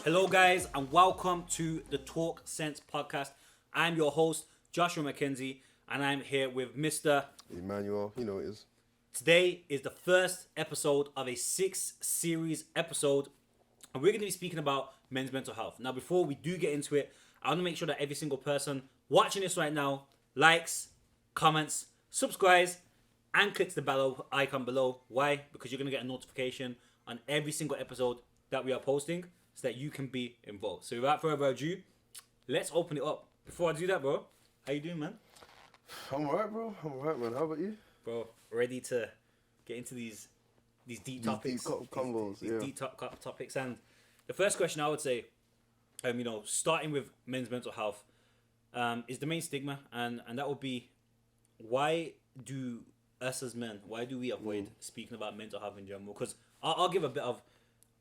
Hello, guys, and welcome to the Talk Sense podcast. I'm your host, Joshua McKenzie, and I'm here with Mr. Emmanuel, you know it is. Today is the first episode of a 6-series episode, and we're going to be speaking about men's mental health. Now, before we do get into it, I want to make sure that every single person watching this right now likes, comments, subscribes, and clicks the bell icon below. Why? Because you're going to get a notification on every single episode that we are posting so that you can be involved. So without further ado, let's open it up. Before I do that, bro, how you doing, man? I'm alright, bro. I'm alright, man. How about you? Bro, ready to get into these deep topics. Deep topics. And the first question I would say, starting with men's mental health, is the main stigma, and that would be, why do us as men, why do we avoid speaking about mental health in general? Because I'll give a bit of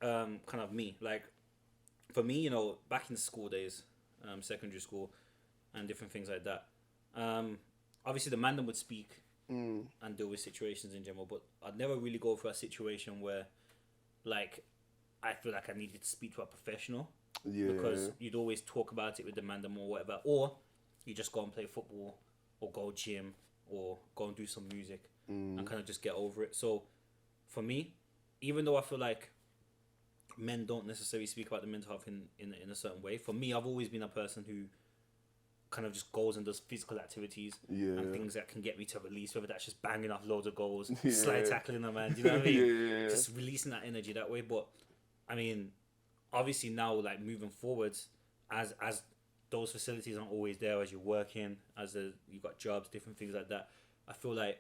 kind of me. Like, for me, back in school days, secondary school, and different things like that, obviously the man would speak and deal with situations in general, but I'd never really go for a situation where, like, I feel like I needed to speak to a professional. Yeah. Because you'd always talk about it with the man or whatever, or you just go and play football, or go gym, or go and do some music, and kind of just get over it. So, for me, even though I feel like men don't necessarily speak about the mental health in a certain way, for me, I've always been a person who kind of just goes and does physical activities and things that can get me to release, whether that's just banging off loads of goals, slide tackling a man, do you know what I mean? Just releasing that energy that way. But I mean, obviously now, like, moving forwards, as those facilities aren't always there, as you're working, you've got jobs, different things like that, I feel like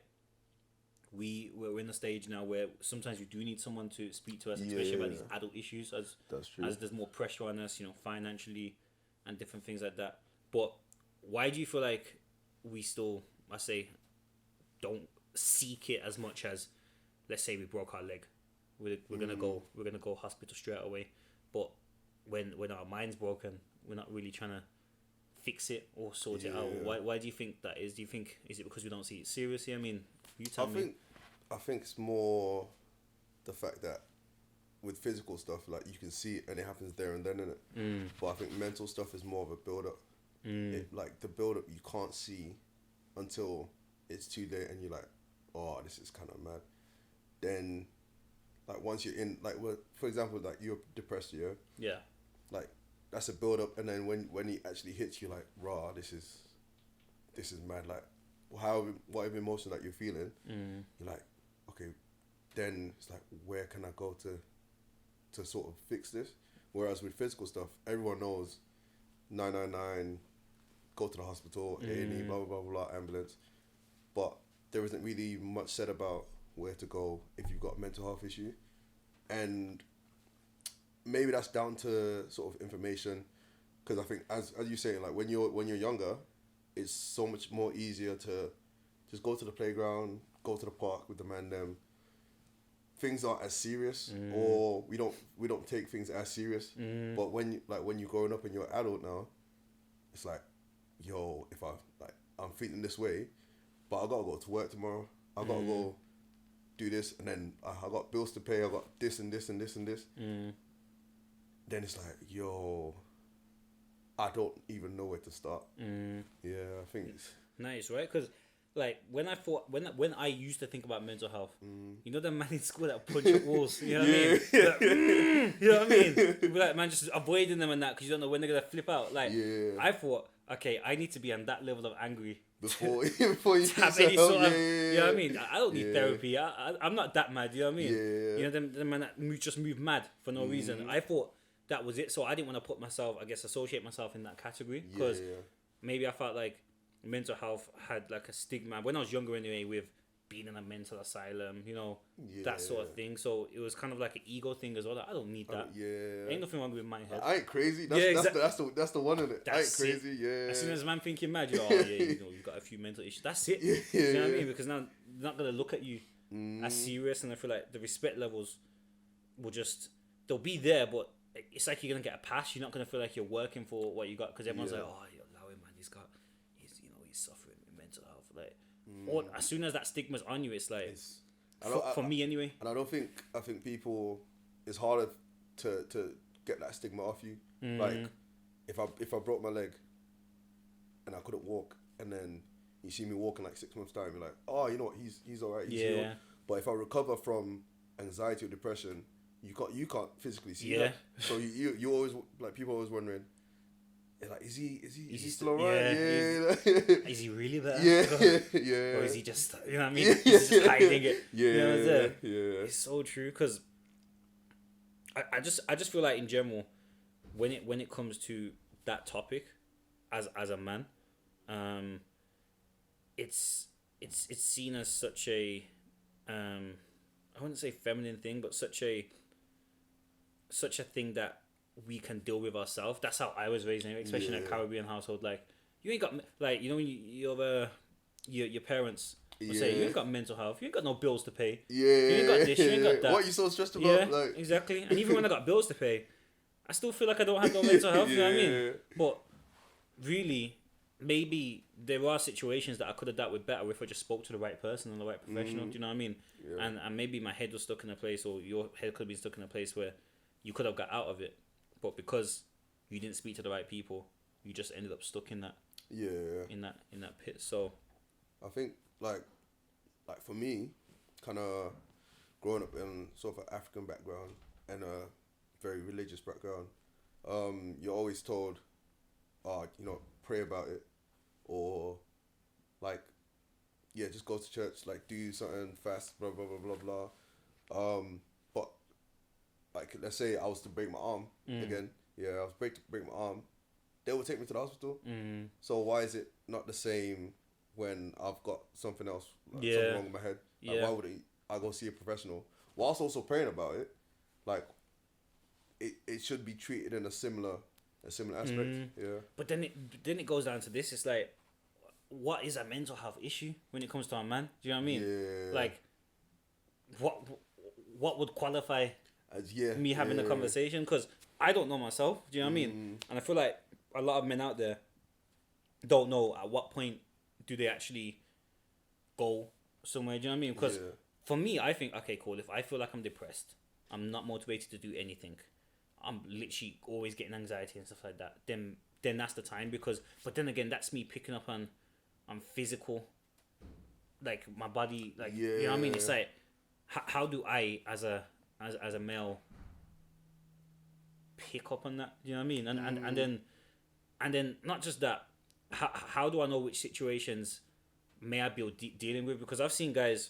we're in a stage now where sometimes we do need someone to speak to us, especially about these adult issues, as there's more pressure on us, financially and different things like that. But why do you feel like we still, I say, don't seek it as much as, let's say we broke our leg, we're gonna go hospital straight away, but when our mind's broken, we're not really trying to fix it or sort it out? Why do you think that is? Do you think, is it because we don't see it seriously? I mean, you tell me. I think it's more the fact that with physical stuff, like, you can see it and it happens there and then, innit? But I think mental stuff is more of a build-up. Like, the build-up you can't see until it's too late and you're like, oh, this is kind of mad. Then, like, once you're in, like, for example, like, you're depressed, yeah? Like, that's a build-up, and then when it actually hits you, like, raw, this is mad. Like, whatever emotion that you're feeling, you're like, okay, then it's like, where can I go to sort of fix this? Whereas with physical stuff, everyone knows 999, go to the hospital, A&E, blah, blah, blah, blah, ambulance. But there isn't really much said about where to go if you've got a mental health issue. And maybe that's down to sort of information, because I think, as you say, like, when you're younger, it's so much more easier to just go to the playground, go to the park with the man them. Things aren't as serious, or we don't take things as serious. But when you're growing up and you're an adult now, it's like, yo, if I'm feeling this way, but I gotta go to work tomorrow, I gotta go do this, and then I got bills to pay, I got this and this and this and this. Then it's like, yo, I don't even know where to start. Yeah, I think it's nice, right? Because, like, when I used to think about mental health, the man in school that punch up walls, you know what I mean? Like, you know what I mean? We're like, man, just avoiding them and that, because you don't know when they're gonna flip out. Like, I thought, okay, I need to be on that level of angry before you have any sort of, you know what I mean? I don't need therapy. I'm not that mad, you know what I mean? You know, them man that just move mad for no reason. I thought that was it, so I didn't want to put myself, I guess, associate myself in that category, because maybe I felt like mental health had like a stigma when I was younger anyway, with being in a mental asylum, that sort of thing. So it was kind of like an ego thing as well. Like, I don't need that. Ain't nothing wrong with my head. I ain't crazy. That's the one in it. I ain't crazy. Yeah. As soon as a man thinking mad, you're you've got a few mental issues. That's it. You know what I mean? Because now they're not gonna look at you as serious, and I feel like the respect levels will they'll be there, but it's like you're gonna get a pass. You're not gonna feel like you're working for what you got, because everyone's like, oh, allow him, man. He's suffering with mental health. Like, or as soon as that stigma's on you, it's like, for me anyway. And I think people, it's harder to get that stigma off you. Like, if I broke my leg and I couldn't walk, and then you see me walking like 6 months time, you're like, oh, you know what, he's alright, he's healed. But if I recover from anxiety or depression, you can't physically see that. So you always, like, people always wondering, like, is he still alright? Is he really there? Yeah. Or is he just, you know what I mean? He's just hiding it. Yeah. You know what I'm saying? Yeah. It's so true, because I just feel like in general, when it comes to that topic, as a man, it's seen as such a I wouldn't say feminine thing, but such a thing that we can deal with ourselves. That's how I was raised, especially in a Caribbean household. Like, you ain't got, like, you know, when you have your parents will say, you ain't got mental health, you ain't got no bills to pay, you ain't got this, you ain't got that. What are you so stressed about? Yeah, like... exactly. And even when I got bills to pay, I still feel like I don't have no mental health. You know what I mean? But really, maybe there are situations that I could have dealt with better if I just spoke to the right person and the right professional. Do you know what I mean? And maybe my head was stuck in a place, or your head could have been stuck in a place where you could have got out of it, but because you didn't speak to the right people, you just ended up stuck in that. In that pit. So, I think like for me, kind of growing up in sort of an African background and a very religious background, you're always told, you know, pray about it, or like, just go to church, like do something, fast, blah blah blah blah blah. But like, let's say I was to break my arm again, I was break my arm, they would take me to the hospital. So why is it not the same when I've got something else, like something wrong with my head? Like, why would I go see a professional whilst also praying about it? Like, it should be treated in a similar aspect. But then it goes down to this. It's like, what is a mental health issue when it comes to a man? Do you know what I mean? Like, what would qualify as me having a conversation? Because I don't know myself. Do you know what I mean? And I feel like a lot of men out there don't know at what point do they actually go somewhere. Do you know what I mean? Because for me, I think, okay, cool. If I feel like I'm depressed, I'm not motivated to do anything, I'm literally always getting anxiety and stuff like that, then that's the time. But then again, that's me picking up on physical, like my body, like, you know what I mean? It's like, how do I as a male pick up on that? Do you know what I mean? And then not just that, how do I know which situations may I be dealing with? Because I've seen guys,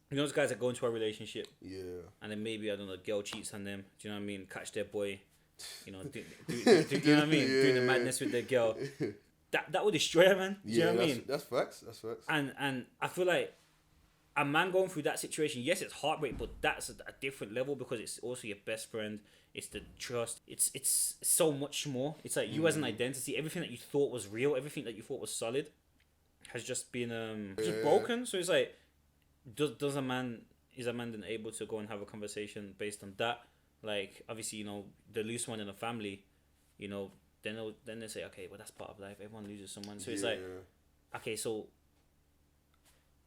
you know, those guys that go into a relationship, and then maybe, I don't know, a girl cheats on them. Do you know what I mean? Catch their boy, you know, do you know what I mean? Doing the madness with their girl. That would destroy a man. Do you know what I mean? That's facts. And I feel like a man going through that situation, yes, it's heartbreak, but that's a different level, because it's also your best friend. It's the trust. It's so much more. It's like you as an identity, everything that you thought was real, everything that you thought was solid, has just been just broken. So it's like, is a man then able to go and have a conversation based on that? Like, obviously, you know, the loose one in a family, you know, then they say, okay, well, that's part of life. Everyone loses someone. So it's like, okay, so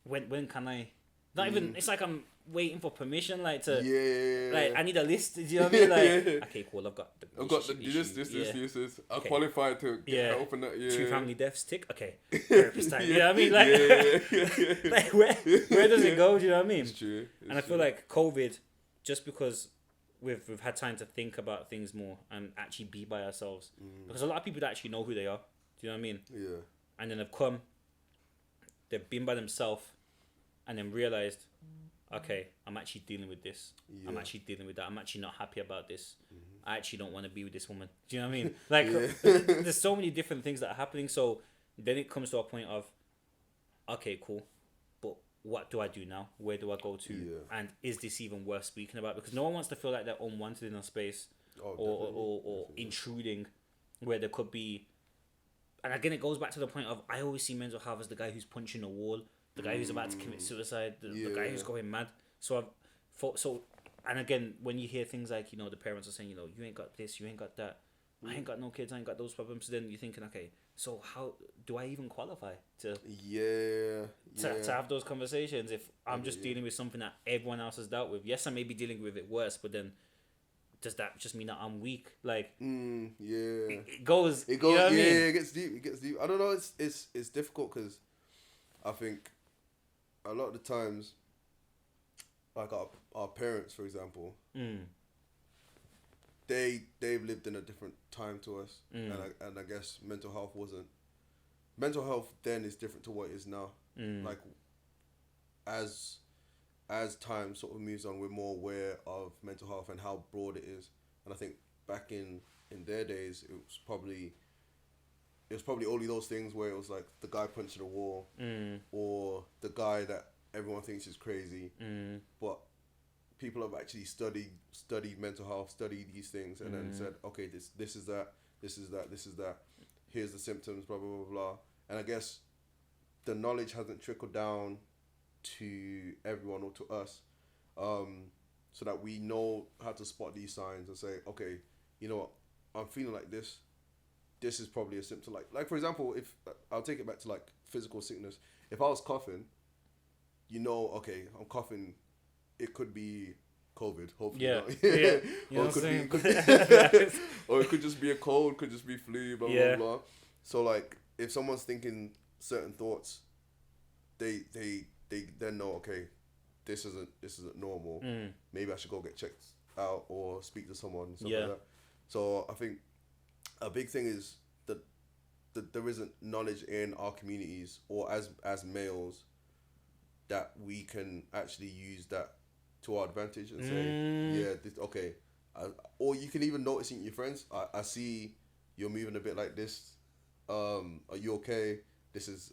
when can I? Not even. It's like I'm waiting for permission, like to. Like, I need a list. Do you know what I mean? Like, okay, cool. I've got this. I qualified to get help and that. 2 family deaths. Tick. Okay. Therapist time. You know what I mean? Like, like where does it go? Do you know what I mean? It's true. And I feel like COVID, just because we've had time to think about things more and actually be by ourselves, because a lot of people don't actually know who they are. Do you know what I mean? Yeah. And then they've been by themselves, and then realized, okay, I'm actually dealing with this. I'm actually dealing with that. I'm actually not happy about this. I actually don't want to be with this woman. Do you know what I mean? Like, there's so many different things that are happening. So then it comes to a point of, okay, cool, but what do I do now? Where do I go to? And is this even worth speaking about? Because no one wants to feel like they're unwanted in a space, or intruding where there could be. And again, it goes back to the point of, I always see mental health as the guy who's punching a wall, the guy who's about to commit suicide, the guy who's going mad. And again, when you hear things like, you know, the parents are saying, you know, you ain't got this, you ain't got that, I ain't got no kids, I ain't got those problems. So then you're thinking, okay, so how do I even qualify to have those conversations if I'm just dealing with something that everyone else has dealt with? Yes, I may be dealing with it worse, but then does that just mean that I'm weak? Like, yeah. it goes. It goes. You know what I Yeah, mean? it gets deep. It gets deep. I don't know. It's difficult because I think a lot of the times, like our parents, for example, they've lived in a different time to us, and I guess mental health then is different to what it is now. Like as time sort of moves on, we're more aware of mental health and how broad it is. And I think back in their days, it was probably only those things where it was like the guy punching a wall, or the guy that everyone thinks is crazy. But people have actually studied mental health, studied these things, and then said, okay, this is that, this is that, this is that. Here's the symptoms, blah blah blah blah. And I guess the knowledge hasn't trickled down to everyone or to us, so that we know how to spot these signs and say, okay, you know what, I'm feeling like this is probably a symptom. Like for example, if I'll take it back to like physical sickness, if I was coughing, you know, okay, I'm coughing, it could be COVID, hopefully not. You know Or it could be or it could just be a cold, could just be flu, blah blah blah. So like if someone's thinking certain thoughts, they then know, okay, this isn't normal. Maybe I should go get checked out or speak to someone, stuff like that. So I think a big thing is that there isn't knowledge in our communities or as males that we can actually use that to our advantage and say, okay. Or you can even notice in your friends, I see you're moving a bit like this. Are you okay? This is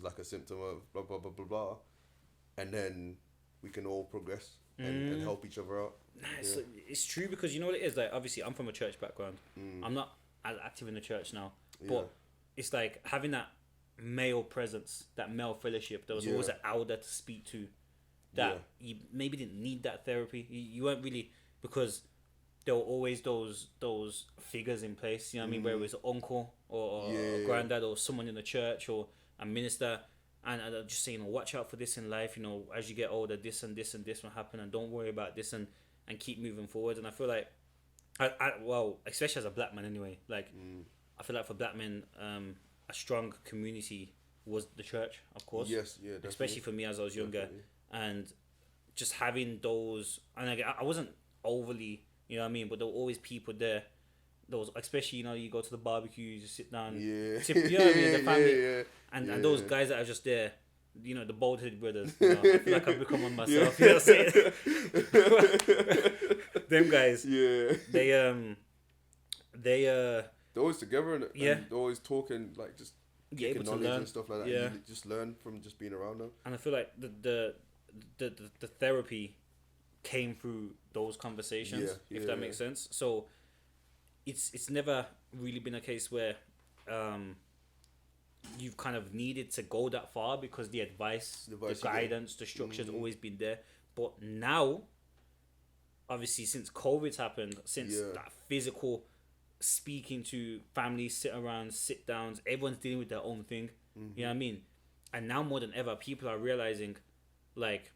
like a symptom of blah blah blah blah blah, and then we can all progress and help each other out. It's true, because you know what it is. Like, obviously, I'm from a church background. I'm not as active in the church now, but it's like having that male presence, that male fellowship. There was always an elder to speak to, that you maybe didn't need that therapy. You weren't really, because there were always those figures in place. You know what I mean? Where it was an uncle or a granddad or someone in the church or a minister, and just saying, watch out for this in life. You know, as you get older, this and this and this will happen, and don't worry about this, and keep moving forward. And I feel like, well, especially as a black man, anyway. Like, I feel like for black men, a strong community was the church, of course. Yes, yeah, definitely. Especially for me as I was younger, and just having those, and I wasn't overly, you know what I mean, but there were always people there. Those, especially, you know, you go to the barbecue, you just sit down, tip, you know what I mean, the family, and those guys that are just there, you know, the bald-headed brothers. You know, I feel like I've become one myself. You know what I'm saying? Them guys. They're always together and they're always talking, like, just able to knowledge learn and stuff like that. You just learn from just being around them. And I feel like the therapy came through those conversations, if that makes sense. So it's never really been a case where you've kind of needed to go that far, because the advice, the guidance, the structure's always been there. But now, obviously, since COVID's happened, since that physical speaking to families, sit downs, everyone's dealing with their own thing. You know what I mean? And now more than ever, people are realizing, like,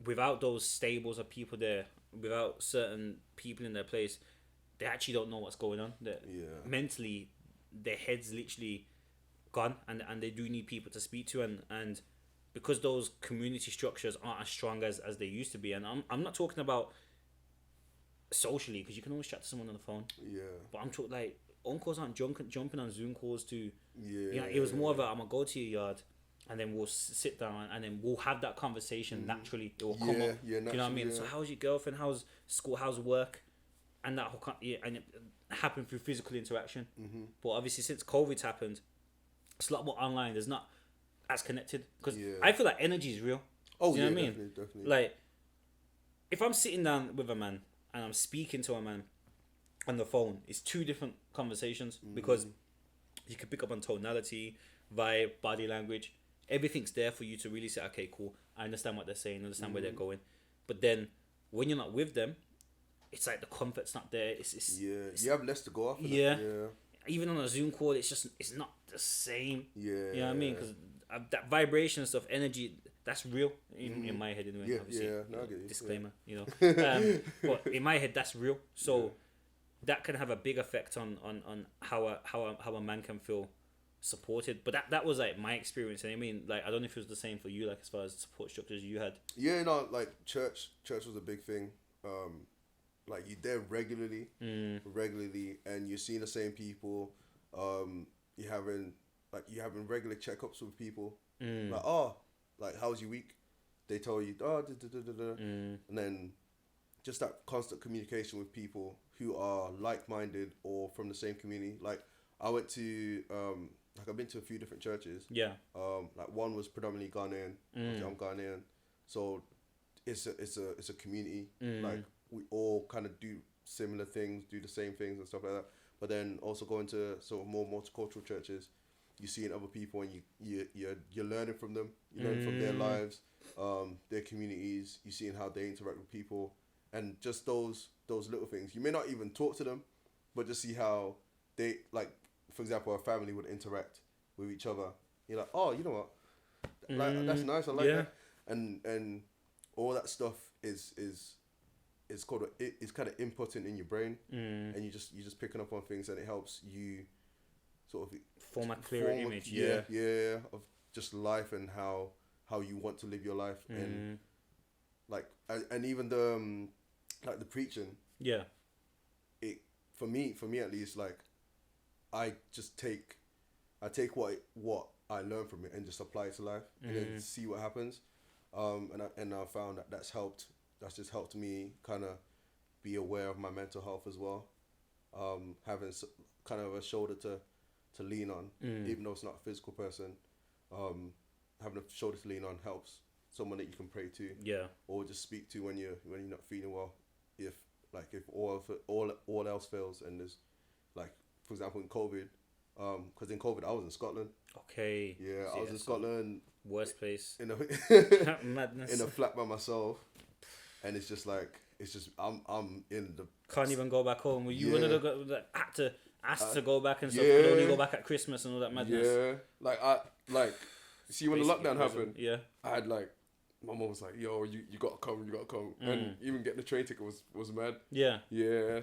without those stables of people there, without certain people in their place, they actually don't know what's going on. Mentally, their head's literally gone, and they do need people to speak to, and because those community structures aren't as strong as they used to be. And I'm not talking about socially, because you can always chat to someone on the phone. But I'm talking like uncles aren't jumping on Zoom calls to. It was more of a, I'm gonna go to your yard, and then we'll sit down, and then we'll have that conversation naturally. It will come up. You know what I mean? So how's your girlfriend? How's school? How's work? And that whole and it happened through physical interaction. But obviously, since COVID's happened, it's a lot more online. There's not as connected, because I feel like energy is real. Oh, you know what I mean? Definitely. Like, if I'm sitting down with a man and I'm speaking to a man on the phone, it's two different conversations, because you can pick up on tonality, vibe, body language. Everything's there for you to really say, okay, cool, I understand what they're saying, understand where they're going. But then when you're not with them, it's like the comfort's not there. It's you have less to go off. Even on a Zoom call, it's not the same. You know what I mean? Because that vibration and stuff, energy, that's real in my head anyway. Yeah, obviously, yeah, no, I get you. disclaimer, but in my head that's real. So that can have a big effect on how a man can feel supported. But that was like my experience, and I mean, like, I don't know if it was the same for you, like, as far as support structures you had. Yeah, no, like church was a big thing. Like, you're there regularly, and you're seeing the same people. You're having regular checkups with people. Like, like, how's your week? They tell you, and then just that constant communication with people who are like-minded or from the same community. Like, I went to I've been to a few different churches. Yeah. Like, one was predominantly Ghanaian. I'm Ghanaian, so it's a community. Like, we all kind of do similar things, do the same things and stuff like that. But then also going to sort of more multicultural churches, you're seeing other people, and you're learning from them. You're learning from their lives, their communities. You're seeing how they interact with people, and just those little things. You may not even talk to them, but just see how they, like, for example, a family would interact with each other. You're like, oh, you know what, like, that's nice. I like that, and all that stuff is called it's kind of inputting in your brain, and you're just picking up on things, and it helps you sort of form a clearer image. Of just life and how you want to live your life, and like, and even the like the preaching. Yeah. It for me at least, like, I take what I learn from it and just apply it to life, and then see what happens. And I found that that's just helped me kind of be aware of my mental health as well. Having kind of a shoulder to lean on, even though it's not a physical person. Having a shoulder to lean on helps. Someone that you can pray to, or just speak to when you're not feeling well. If all else fails, and there's, like, for example, in COVID, because in COVID I was in Scotland. Okay. Yeah, I was in Scotland. Worst place. In a madness. In a flat by myself, and it's just I'm in the. Can't even go back home. Were you one of the that had to ask to go back and stuff? Could only go back at Christmas and all that madness. Yeah, see, when basically the lockdown happened, I had, like, my mom was like, "Yo, you gotta come, and even getting the train ticket was mad." Yeah.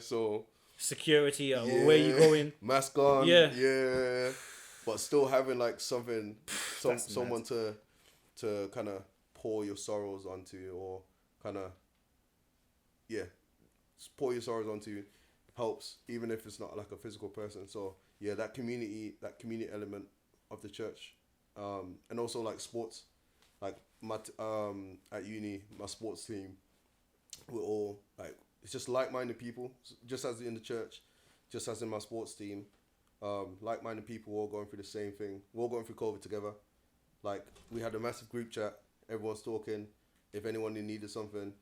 So security, where you going? Mask on. Yeah. But still having, like, someone to kind of pour your sorrows onto, or kind of pour your sorrows onto, helps, even if it's not like a physical person. So that community element of the church, and also, like, sports, like my at uni, my sports team, we're all, like, it's just like-minded people, just as in the church, just as in my sports team. Like-minded people, all going through the same thing. We're all going through COVID together. Like, we had a massive group chat. Everyone's talking. If anyone needed something,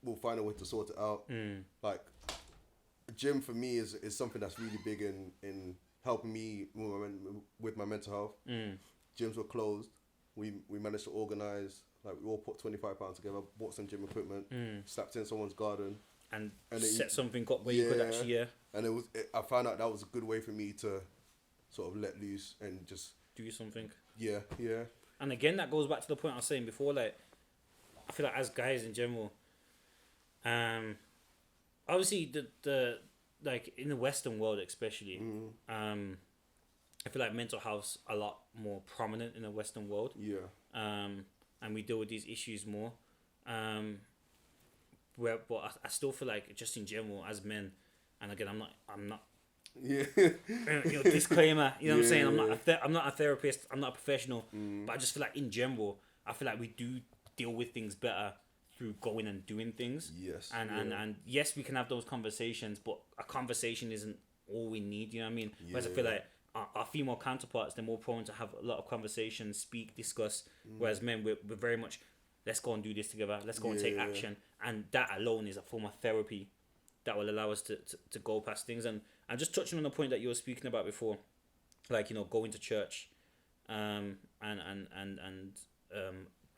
we'll find a way to sort it out. Like, gym for me is something that's really big in helping me with my mental health. Gyms were closed. We managed to organise. Like, we all put £25 together, bought some gym equipment, slapped in someone's garden, and set something up where you could actually And I found out that was a good way for me to sort of let loose and just do something. Yeah. And again, that goes back to the point I was saying before. Like, I feel like as guys in general, obviously the like in the Western world especially, I feel like mental health's a lot more prominent in the Western world. Yeah. And we deal with these issues more. But I still feel like, just in general, as men, and again, I'm not. Yeah. Disclaimer. You know what I'm saying? I'm not a therapist. I'm not a professional. But I just feel like, in general, I feel like we do deal with things better through going and doing things. Yes. And yes, we can have those conversations, but a conversation isn't all we need. You know what I mean? Whereas I feel like our female counterparts, they're more prone to have a lot of conversations, speak, discuss. Whereas men, we're very much, let's go and do this together. Let's go and take action. And that alone is a form of therapy that will allow us to go past things. And just touching on the point that you were speaking about before, like, going to church, and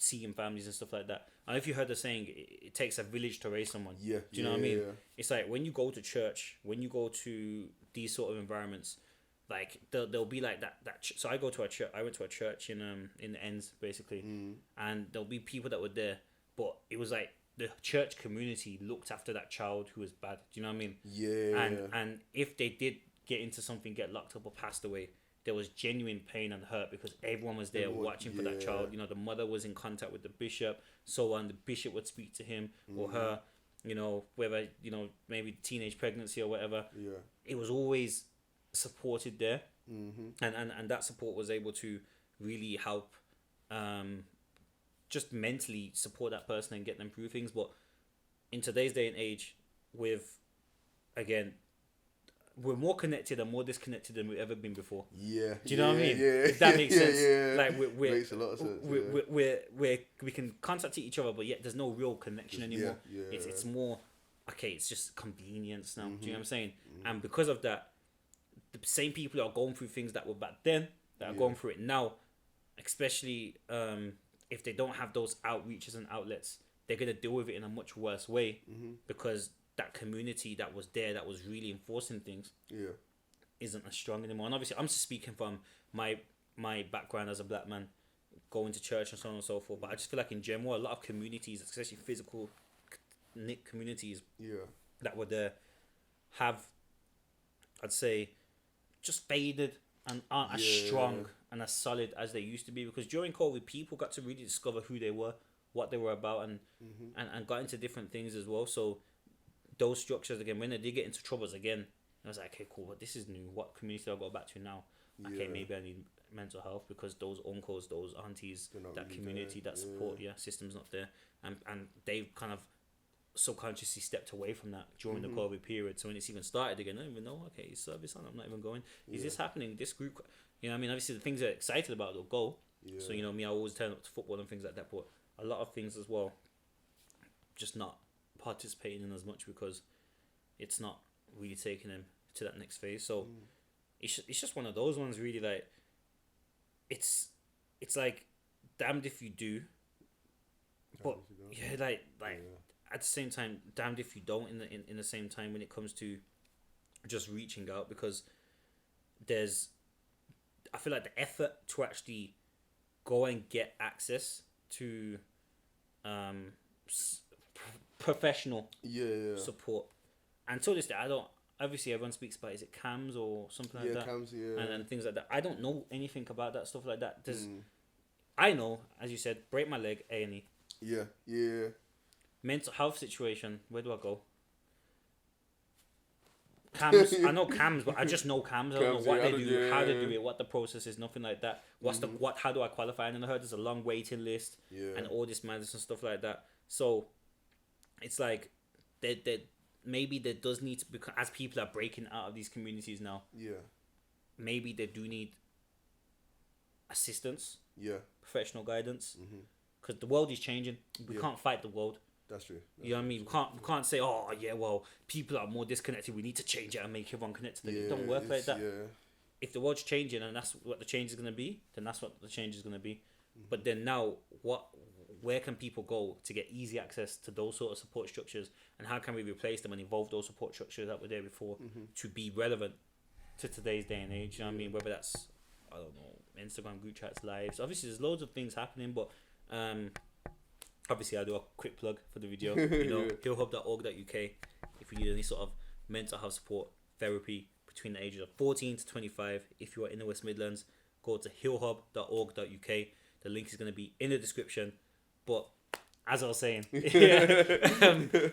seeing families and stuff like that. And if you heard the saying, it takes a village to raise someone. Yeah. Do you know what I mean? Yeah. It's like, when you go to church, when you go to these sort of environments, like there'll be like so I go to a church. I went to a church in the ends basically, and there'll be people that were there, but it was like the church community looked after that child who was bad. Do you know what I mean? Yeah. And if they did get into something, get locked up or passed away, there was genuine pain and hurt because everyone was there watching for that child. You know, the mother was in contact with the bishop, so on. The bishop would speak to him or her. You know, whether maybe teenage pregnancy or whatever. Yeah. It was always supported there, and that support was able to really help, just mentally support that person and get them through things. But in today's day and age, we're more connected and more disconnected than we've ever been before. Yeah. Do you know what I mean? Yeah. If that makes sense. Yeah. Like makes a lot of sense. we can contact each other, but yet there's no real connection anymore. Yeah. It's more okay. It's just convenience now. Do you know what I'm saying? And because of that, the same people are going through things that were back then that are going through it now, especially if they don't have those outreaches and outlets, they're gonna deal with it in a much worse way because that community that was there, that was really enforcing things, isn't as strong anymore. And obviously, I'm just speaking from my background as a black man, going to church and so on and so forth. But I just feel like in general, a lot of communities, especially physical knit communities, that were there, have, I'd say, just faded and aren't as strong and as solid as they used to be. Because during COVID, people got to really discover who they were, what they were about, and got into different things as well. So those structures again, when they did get into troubles again, I was like, okay, cool, but this is new. What community do I go back to now? Okay, maybe I need mental health because those uncles, those aunties, that really community, that support, system's not there, and they've kind of subconsciously stepped away from that during the COVID period. So when it's even started again, I don't even know. Okay, service on. I'm not even going. Is this happening? This group, you know what I mean? Obviously, the things they're excited about, they'll go. So you know me, I always turn up to football and things like that. But a lot of things as well, just not participating in as much because it's not really taking them to that next phase. So it's just one of those ones really, like it's like damned if you do, but like at the same time damned if you don't in the same time when it comes to just reaching out, because I feel like the effort to actually go and get access to professional support. And to this day, I don't. Obviously, everyone speaks about, is it CAMS or something like that? CAMS, and things like that. I don't know anything about that stuff like that. I know, as you said, break my leg, A&E. Yeah. Mental health situation. Where do I go? CAMS. I know CAMS, but I just know CAMS. I don't know what they do, how they do it, what the process is, nothing like that. How do I qualify? And I heard there's a long waiting list and all this madness and stuff like that. So it's like maybe there does need to, because as people are breaking out of these communities now, maybe they do need assistance, professional guidance, because the world is changing. We can't fight the world. That's true. You know what I mean? We can't say, oh yeah, well, people are more disconnected, we need to change it and make everyone connected. It don't work like that. If the world's changing and that's what the change is going to be, then that's what the change is going to be. But then now, where can people go to get easy access to those sort of support structures, and how can we replace them and evolve those support structures that were there before to be relevant to today's day and age? You know what I mean? Whether that's, I don't know, Instagram group chats, lives. Obviously, there's loads of things happening, but obviously, I'll do a quick plug for the video. You know, hillhub.org.uk if you need any sort of mental health support, therapy between the ages of 14 to 25. If you are in the West Midlands, go to hillhub.org.uk. The link is going to be in the description. But as I was saying,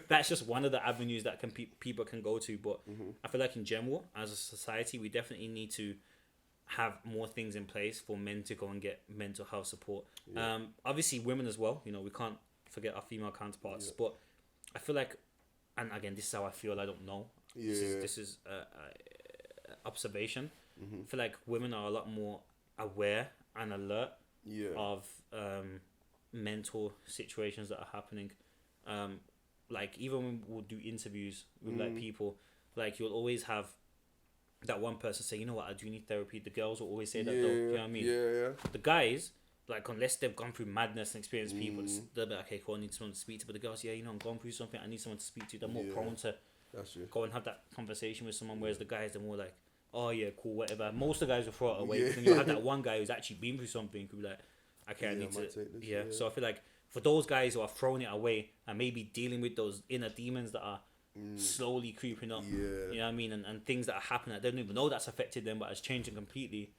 that's just one of the avenues that people can go to. But I feel like in general, as a society, we definitely need to have more things in place for men to go and get mental health support. Obviously, women as well. You know, we can't forget our female counterparts. But I feel like, and again, this is how I feel. I don't know. This is observation. I feel like women are a lot more aware and alert of mental situations that are happening. Like even when we'll do interviews with like people, like you'll always have that one person say, you know what, I do need therapy. The girls will always say that though. You know what I mean? The guys, like unless they've gone through madness and experienced people, they'll be like, okay, cool, I need someone to speak to. But the girls, you know, I'm going through something, I need someone to speak to. They're more prone to go and have that conversation with someone, whereas the guys, they're more like, oh yeah, cool, whatever. Most of the guys will throw it away. Yeah. But then you have that one guy who's actually been through something who be like, okay, I Yeah, need I to, might take this, yeah. yeah. So I feel like for those guys who are throwing it away and maybe dealing with those inner demons that are slowly creeping up, Yeah. you know what I mean, and things that are happening that they don't even know that's affected them, but it's changing completely.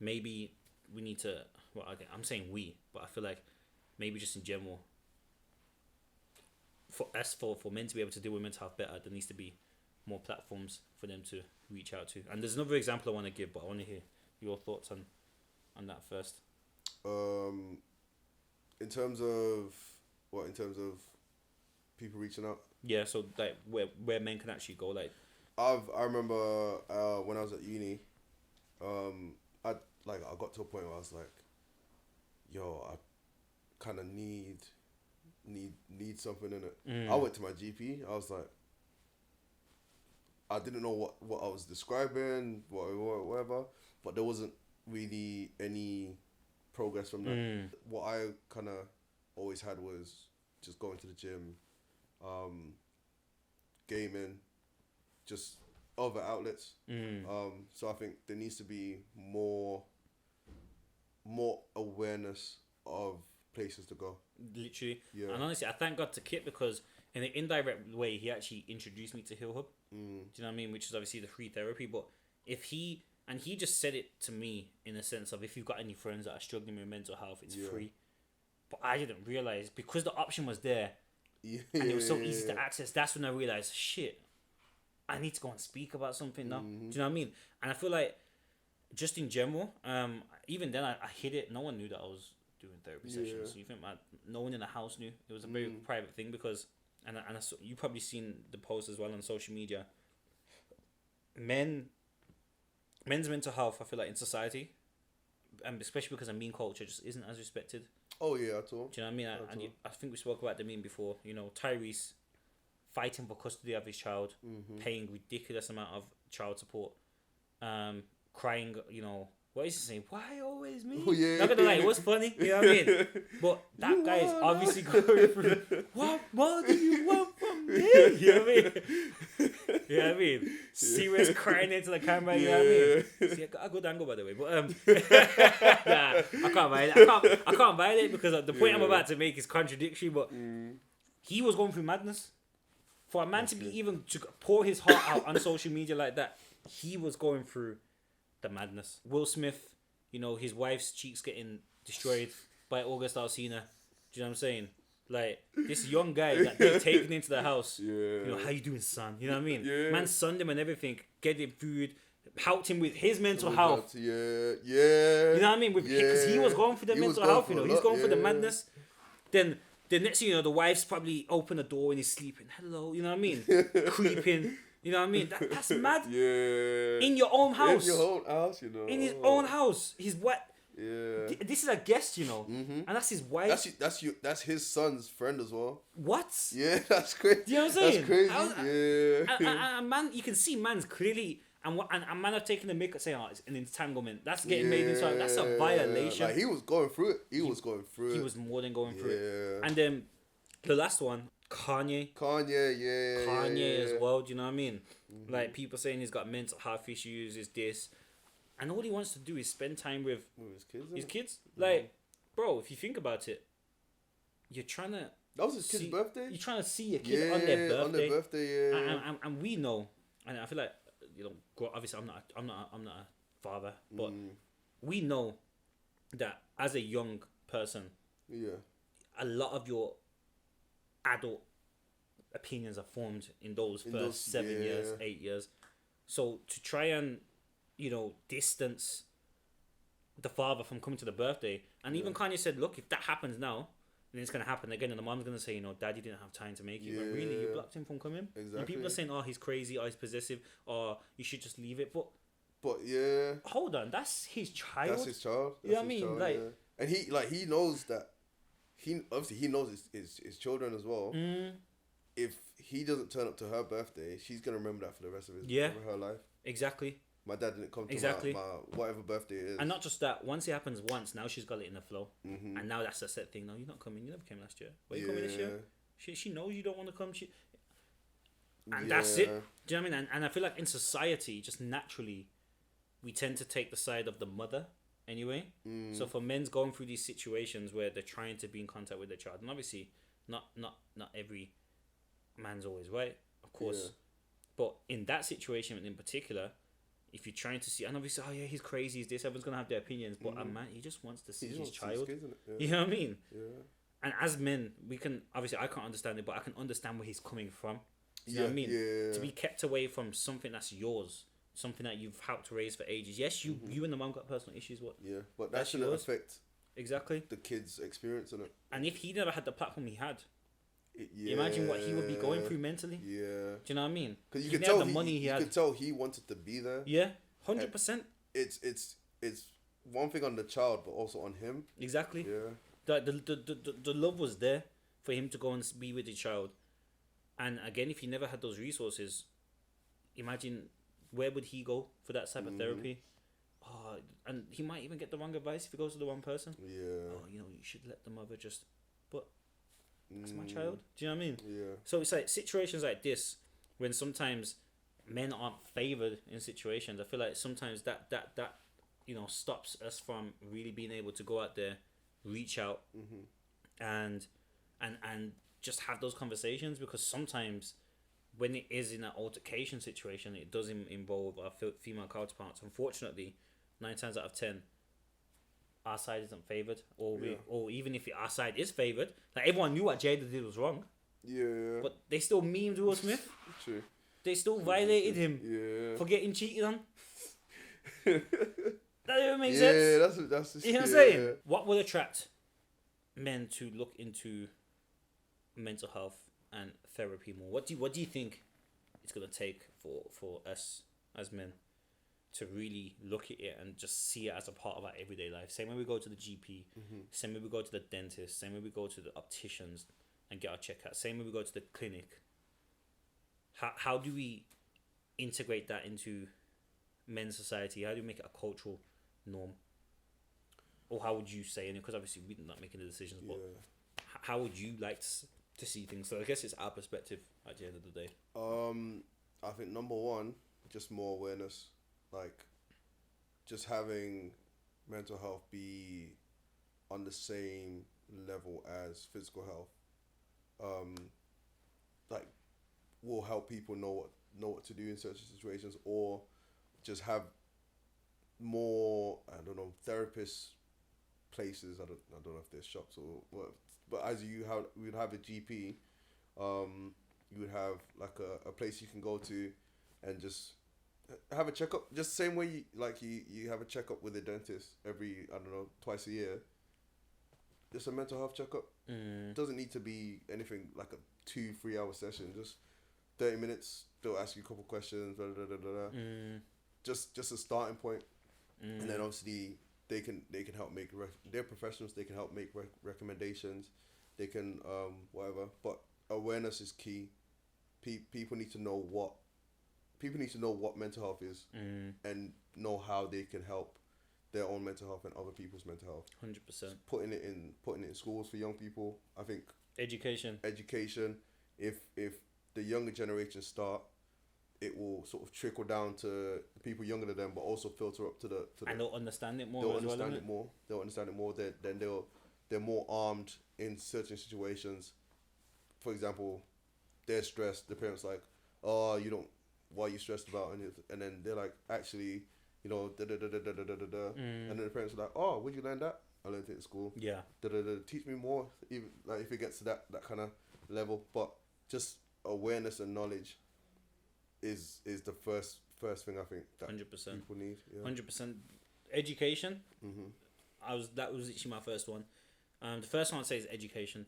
Maybe we need to. Well, I'm saying we, but I feel like maybe just in general, for men to be able to deal with mental health better, there needs to be more platforms for them to reach out to. And there's another example I want to give, but I want to hear your thoughts on that first. In terms of what? In terms of people reaching out. Yeah, so like where men can actually go, like. I remember when I was at uni, I got to a point where I was like, yo, I kind of need something in it. I went to my GP. I was like, I didn't know what I was describing, whatever, but there wasn't really any progress from that. What I kind of always had was just going to the gym, gaming, just other outlets. So I think there needs to be more awareness of places to go. Literally. Yeah. And honestly, I thank God to Kit, because in an indirect way, he actually introduced me to Hill Hub. Do you know what I mean? Which is obviously the free therapy. But if he just said it to me in the sense of, if you've got any friends that are struggling with mental health, it's free. But I didn't realize, because the option was there and it was so easy to access, that's when I realized, shit, I need to go and speak about something now. Do you know what I mean? And I feel like, just in general, even then I hid it. No one knew that I was doing therapy sessions. So you think no one in the house knew. It was a very private thing, because, and I saw, you probably seen the post as well on social media. Men's mental health, I feel like, in society, and especially because of meme culture, just isn't as respected. Oh yeah, at all. Do you know what I mean? I think we spoke about the meme before. You know, Tyrese fighting for custody of his child, paying ridiculous amount of child support, crying. You know, what is he saying? Why always me? Oh, yeah. Not gonna lie, it was funny. You know what I mean? But that guy is obviously going through. What more do you want from me? You know what I mean? You know what I mean? Serious crying into the camera. You know what I mean? See, I got a good angle, by the way, but nah, I can't violate. I can't violate, because the point I'm about to make is contradictory. But he was going through madness. For a man to be even to pour his heart out on social media like that, he was going through the madness. Will Smith, you know, his wife's cheeks getting destroyed by August Alsina. Do you know what I'm saying? Like, this young guy that they've taken into the house. You know, how you doing, son? You know what I mean? Man sunned him and everything, get him food, helped him with his mental health. You know what I mean? Because he was going through the mental health, you know. He's going through the madness. Then the next thing you know, the wife's probably opened the door and he's sleeping. Hello, you know what I mean? Creeping. You know what I mean? That's mad. In your own house. In your own house, you know. In his own house. He's what? Yeah. This is a guest, you know. And that's his wife. That's his son's friend as well. What? Yeah, that's crazy. Do you know what I'm saying? That's crazy. And man, you can see man's clearly, and man are taking the mick saying, oh, it's an entanglement. That's getting made into, that's a violation. Like, he was going through it. He was going through it. He was more than going through it. And then the last one, Kanye as well. Do you know what I mean? Like, people saying he's got mental health issues, is this, and all he wants to do is spend time with his kids. Like, bro, if you think about it, you're trying to. That was his kid's birthday. You're trying to see your kid on their birthday. Yeah. And we know, and I feel like, you know, obviously I'm not a father, but we know that as a young person, a lot of your adult opinions are formed in those first 7 years, 8 years. So to try and, you know, distance the father from coming to the birthday, and even Kanye said, look, if that happens now, then it's gonna happen again, and the mom's gonna say, you know, Daddy didn't have time to make it. But really, you blocked him from coming. Exactly. And people are saying, oh, he's crazy, or he's possessive, or you should just leave it. But yeah, hold on, that's his child. That's his child. You know what I mean? Like, and he knows that. He knows his children as well. If he doesn't turn up to her birthday, she's gonna remember that for the rest of her life. Exactly. My dad didn't come to my whatever birthday it is. And not just that, once it happens once, now she's got it in the flow. And now that's a set thing. No, you're not coming. You never came last year. Why are you coming this year? She knows you don't want to come. And that's it. Do you know what I mean? And I feel like in society, just naturally, we tend to take the side of the mother anyway. So for men's going through these situations where they're trying to be in contact with their child, and obviously not every man's always right, of course. But in that situation in particular, if you're trying to see, and obviously, oh yeah, he's crazy, he's this, everyone's gonna have their opinions, but a man, he just wants to see his child. You know what I mean? Yeah. And as men, we can, obviously I can't understand it, but I can understand where he's coming from. You know what I mean? Yeah. To be kept away from something that's yours, something that you've helped raise for ages. Yes, you and the mum got personal issues. What? Yeah, but that shouldn't affect exactly the kid's experience in it. And if he never had the platform he had, imagine what he would be going through mentally. Yeah. Do you know what I mean? Because you could tell you could tell he wanted to be there. Yeah, 100%. It's one thing on the child, but also on him. Exactly. Yeah. The love was there for him to go and be with the child. And again, if he never had those resources, imagine where would he go for that type of therapy? Oh, and he might even get the wrong advice if he goes to the wrong person. Yeah. Oh, you should let the mother just. But that's my child. Do you know what I mean? Yeah. So it's like situations like this when sometimes men aren't favored in situations. I feel like sometimes that stops us from really being able to go out there, reach out, and just have those conversations, because sometimes when it is in an altercation situation, it does involve our female counterparts. Unfortunately, 9 times out of 10, our side isn't favoured, or even if our side is favoured, like everyone knew what Jada did was wrong. Yeah. But they still memed Will Smith. True. They still violated him for getting cheated on. That even makes sense. Yeah, that's you know what I'm saying? What would attract men to look into mental health and therapy more? What do you think it's gonna take for us as men to really look at it and just see it as a part of our everyday life? Same when we go to the GP, same when we go to the dentist, same when we go to the opticians and get our checkout, same when we go to the clinic. How do we integrate that into men's society? How do we make it a cultural norm? Or how would you say, and because obviously we're not making the decisions, but how would you like to see things? So I guess it's our perspective at the end of the day. I think number one, just more awareness, like just having mental health be on the same level as physical health. Like will help people know what to do in certain situations, or just have more, I don't know, therapists places. I don't know if there's shops or what, but as we would have a GP, you would have like a place you can go to and just have a checkup, just the same way you have a checkup with a dentist every, I don't know, twice a year. Just a mental health checkup. Doesn't need to be anything like a 2-3 hour session, just 30 minutes. They'll ask you a couple questions, just a starting point. And then obviously they can help make they're professionals. They can help make recommendations. They can whatever. But awareness is key. People need to know what mental health is, and know how they can help their own mental health and other people's mental health. 100%. Putting it in schools for young people. I think education. If the younger generation start, it will sort of trickle down to the people younger than them, but also filter up to the and they'll understand it more. They'll understand it more. They'll understand it more. Then they're more armed in certain situations. For example, they're stressed. The parents like, oh, why are you stressed about? And then they're like, actually, and then the parents are like, oh, where'd you learn that? I learned it at school. Yeah. Teach me more. Even like if it gets to that kind of level, but just awareness and knowledge is the first thing I think that 100% people need. 100% education. That was literally my first one. The first one I'd say is education.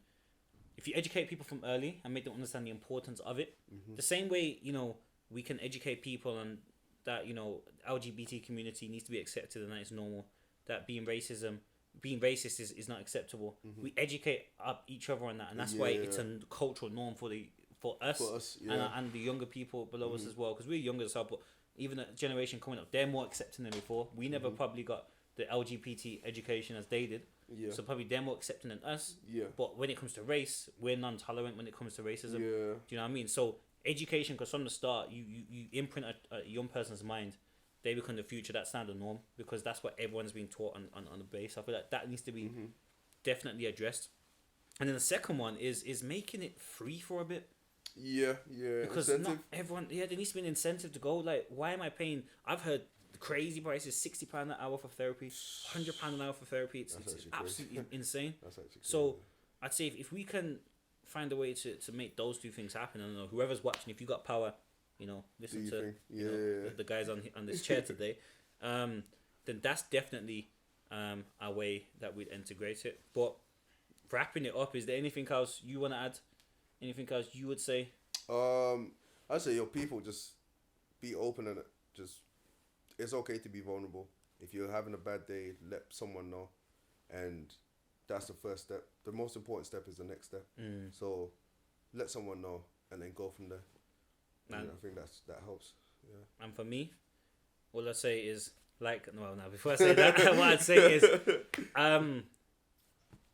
If you educate people from early and make them understand the importance of it, the same way we can educate people and that LGBT community needs to be accepted and that it's normal. That being racist is not acceptable. We educate each other on that, and that's why it's a cultural norm for us and the younger people below us as well, because we're younger as well, but even the generation coming up, they're more accepting than before. We never probably got the LGBT education as they did, so probably they're more accepting than us. But when it comes to race, we're non-tolerant when it comes to racism. Do you know what I mean? So education, because from the start, you imprint a young person's mind. They become the future. That's now the norm, because that's what everyone's been taught on the base. I feel like that needs to be definitely addressed. And then the second one is making it free for a bit. Yeah. Because Incentive. not everyone, there needs to be an incentive to go. Like, why am I paying? I've heard crazy prices: £60 an hour for therapy, £100 an hour for therapy. It's absolutely insane. That's actually crazy. So I'd say if we can find a way to make those two things happen, I don't know, whoever's watching, if you got power, listen to the guys on this chair today, then that's definitely a way that we'd integrate it. But wrapping it up, is there anything else you want to add? Anything else you would say? I'd say people just be open, and just, it's okay to be vulnerable. If you're having a bad day, let someone know, and that's the first step. The most important step is the next step. So let someone know, and then go from there. And I think that helps. Yeah. And for me, all I say is, before I say that, what I'd say is,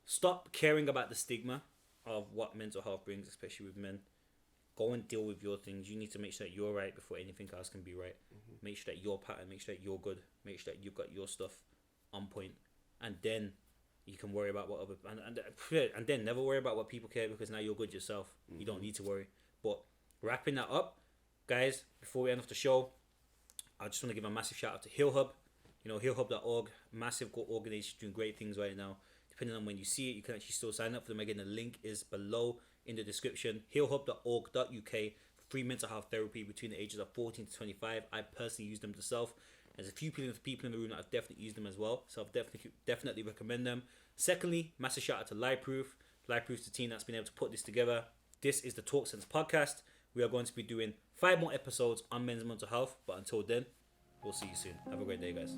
stop caring about the stigma of what mental health brings, especially with men. Go and deal with your things. You need to make sure that you're right before anything else can be right. Make sure that you're pattern. Make sure that you're good. Make sure that you've got your stuff on point, and then you can worry about what other and then never worry about what people care, because now you're good yourself. You don't need to worry. But wrapping that up, guys, before we end off the show, I just want to give a massive shout out to Heal Hub. Healhub.org, massive organization doing great things right now. Depending on when you see it, you can actually still sign up for them. Again, the link is below in the description. Healhub.org.uk, free mental health therapy between the ages of 14 to 25. I personally use them myself. There's a few people in the room that have definitely used them as well, so I'll definitely recommend them. Secondly, massive shout out to Lyfeproof. Lyfeproof's the team that's been able to put this together. This is the Talk Sense podcast. We are going to be doing 5 more episodes on men's mental health, but until then, we'll see you soon. Have a great day, guys.